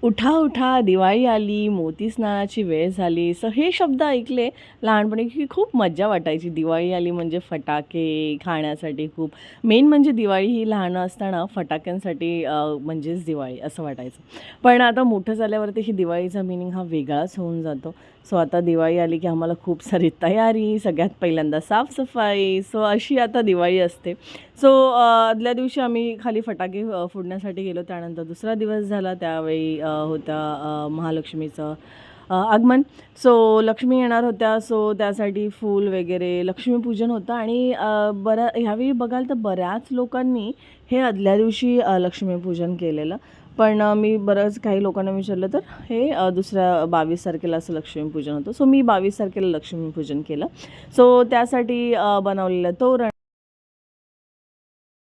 उठा उठा दिवाळी आली, मोती स्नानाची वेळ झाली. सो हे शब्द ऐकले लहानपणी की खूप मज्जा वाटायची. दिवाळी आली म्हणजे फटाके खाण्यासाठी खूप. मेन म्हणजे दिवाळी ही लहान असताना फटाक्यांसाठी म्हणजेच दिवाळी असं वाटायचं. पण आता मोठं झाल्यावरती ही दिवाळीचा मिनिंग हा वेगळाच होऊन जातो. सो आता दिवाळी आली की आम्हाला खूप सारी तयारी, सगळ्यात पहिल्यांदा साफसफाई. सो अशी आता दिवाळी असते. सो आदल्या दिवशी आम्ही खाली फटाके फोडण्यासाठी गेलो. त्यानंतर दुसरा दिवस झाला, त्यावेळी होता महालक्ष्मीचं आगमन. सो लक्ष्मी येणार होत्या. सो त्यासाठी फूल वगैरे लक्ष्मीपूजन होतं आणि ह्यावेळी बघाल तर बऱ्याच लोकांनी हे आदल्या दिवशी लक्ष्मीपूजन केलेलं. पण मी बरंच काही लोकांना विचारलं तर हे दुसऱ्या 22 तारखेला असं लक्ष्मीपूजन होतं. सो मी 22 तारखेला लक्ष्मीपूजन केलं. सो त्यासाठी बनवलेलं तोरण.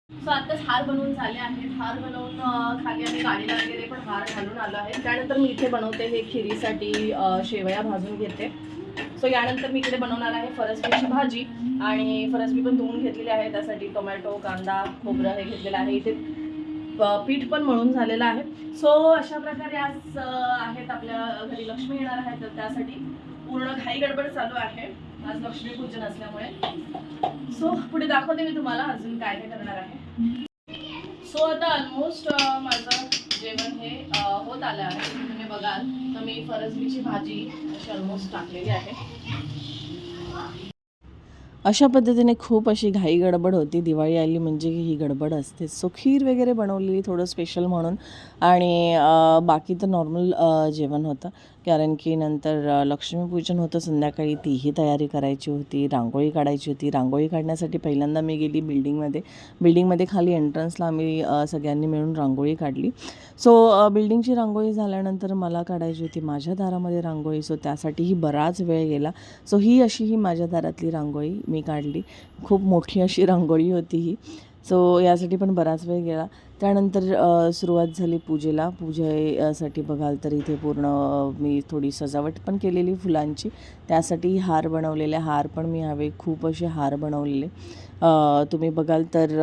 सो आत्ताच हार बनवून झाले आहेत. हार बनवून खाली आम्ही गाडीला वगैरे पण हार घालून आलो आहे. त्यानंतर मी इथे बनवते हे खिरीसाठी शेवया भाजून घेते. सो यानंतर मी इकडे बनवणार आहे फरसबीची भाजी आणि फरसबी पण धुवून घेतलेली आहे. त्यासाठी टोमॅटो, कांदा, खोबरं हे घेतलेलं आहे. इथे पीठ पण मळून झालेलं आहे. सो अशा प्रकारे आज आहेत आपल्या घरी लक्ष्मी येणार आहे, तर त्यासाठी पूर्ण घाई गडबड चालू आहे आज लक्ष्मीपूजन असल्यामुळे. सो पुढे दाखवते मी तुम्हाला अजून काय काय करणार आहे. सो आता ऑलमोस्ट माझं जेवण हे होत आलं आहे. तुम्ही बघाल तर मी फरसबीची भाजी अशी ऑलमोस्ट टाकलेली आहे. अशा पद्धतीने खूप अशी घाई गडबड होती. दिवाळी आली म्हणजे ही गडबड असते. सो खीर वगैरे बनवलेली थोडं स्पेशल म्हणून आणि बाकी तर नॉर्मल जेवण होतं. कारण की नंतर लक्ष्मीपूजन होतं संध्याकाळी, तीही तयारी करायची होती. रांगोळी काढायची होती. रांगोळी काढण्यासाठी पहिल्यांदा मी गेली बिल्डिंगमध्ये खाली एंट्रन्सला आम्ही सगळ्यांनी मिळून रांगोळी काढली. सो बिल्डिंगची रांगोळी झाल्यानंतर मला काढायची होती माझ्या दारामध्ये रांगोळी. सो त्यासाठीही बराच वेळ गेला. सो ही माझ्या दारातली रांगोळी मी काढली. खूप मोठी अशी रांगोळी होती ही. सो यासाठी पण बराच वेळ गेला. त्यानंतर सुरुवात झाली पूजेसाठी बघाल तर इथे पूर्ण मी थोडी सजावट पण केलेली फुलांची. त्यासाठी हार बनवलेले. हार पण मी यावेळी खूप असे हार बनवलेले. तुम्ही बघाल तर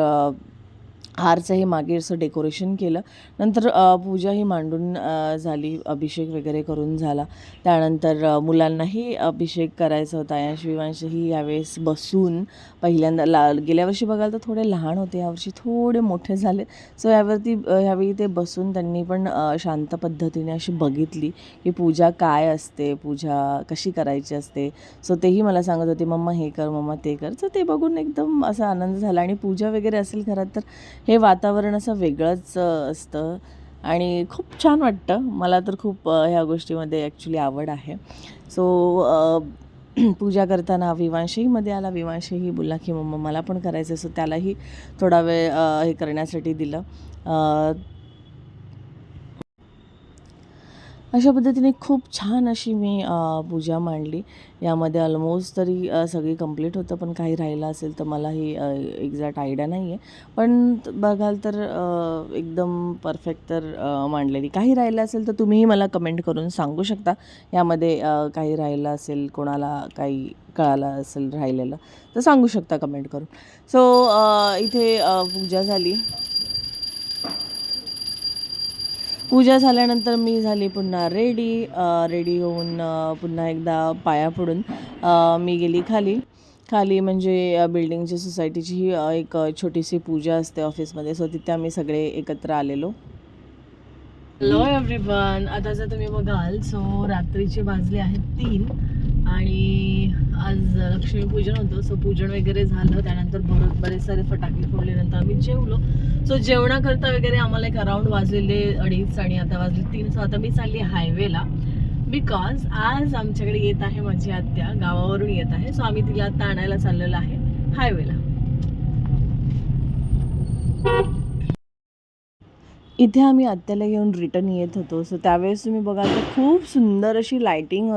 हारचंही मागे असं डेकोरेशन केलं. नंतर पूजाही मांडून झाली. अभिषेक वगैरे करून झाला. त्यानंतर मुलांनाही अभिषेक करायचा होता. यांश विवांशही यावेळेस बसून पहिल्यांदा गेल्या वर्षी बघाल तर थोडे लहान होते, यावर्षी थोडे मोठे झाले. सो ह्यावेळी ते बसून त्यांनी पण शांत पद्धतीने अशी बघितली की पूजा काय असते, पूजा कशी करायची असते. सो तेही मला सांगत होते, मम्मा हे कर, मम्मा ते कर. तर ते बघून एकदम असा आनंद झाला. आणि पूजा वगैरे असेल घरात तर हे वातावरण असं वेगळंच असतं आणि खूप छान वाटतं. मला तर खूप ह्या गोष्टीमध्ये ॲक्च्युली आवड आहे. सो पूजा करताना विवांशहीमध्ये आला. विवांशही बोलला की मम्मा मला पण करायचं. सो त्यालाही थोडा वेळ हे करण्यासाठी दिलं. अशा पद्धतीने खूप छान अशी मी पूजा मांडली. यामध्ये ऑलमोस्ट तरी सगळी कंप्लीट होतं, पण काही राहिलं असेल तर मलाही एक्झॅक्ट आयडिया नाही आहे. पण बघाल तर एकदम परफेक्ट तर मांडलेली. काही राहिलं असेल तर तुम्हीही मला कमेंट करून सांगू शकता. यामध्ये काही राहिलं असेल, कोणाला काही कळालं असेल राहिलेलं तर सांगू शकता कमेंट करून. सो इथे पूजा झाली. पूजा झाल्यानंतर मी झाली पुन्हा रेडी होऊन पुन्हा एकदा पाया पडून मी गेली खाली म्हणजे बिल्डिंगची सोसायटीची ही एक छोटीशी पूजा असते ऑफिसमध्ये. सो तिथे आम्ही सगळे एकत्र आलेलो. Hello everyone. आता जर तुम्ही बघाल सो रात्रीचे वाजले आहेत 3 आणि आज लक्ष्मीपूजन होतं. सो पूजन वगैरे झालं. त्यानंतर बरेच सारे फटाके फोडल्यानंतर आम्ही जेवलो. सो जेवणाकरता वगैरे आम्हाला एक अराउंड वाजलेले 2:30 आणि आता वाजले 3. सो आता मी चालली हायवेला. बिकॉज आज आमच्याकडे येत आहे माझी आत्या, गावावरून येत आहे. सो आम्ही तिला आता आणायला चाललेलो आहे हायवेला. इथे आम्ही आत्याला घेऊन रिटर्न येत होतो. सो त्यावेळेस तुम्ही बघाल तर खूप सुंदर अशी लायटिंग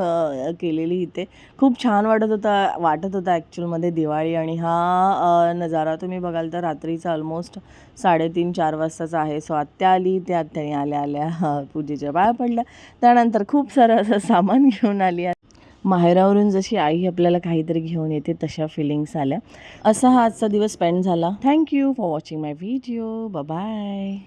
केलेली इथे. खूप छान वाटत होता ॲक्च्युअलमध्ये दिवाळी. आणि हा नजारा तुम्ही बघाल तर रात्रीचा ऑलमोस्ट 3:30-4 वाजताचा आहे. सो आत्या आली. त्या आत्याने आल्या पूजेच्या पाया पडल्या. त्यानंतर खूप सारं असं सामान घेऊन आली. माहेरावरून जशी आई आपल्याला काहीतरी घेऊन येते तशा फिलिंग्स आल्या. असा हा आजचा दिवस स्पेंड झाला. Thank you for watching my video. Bye.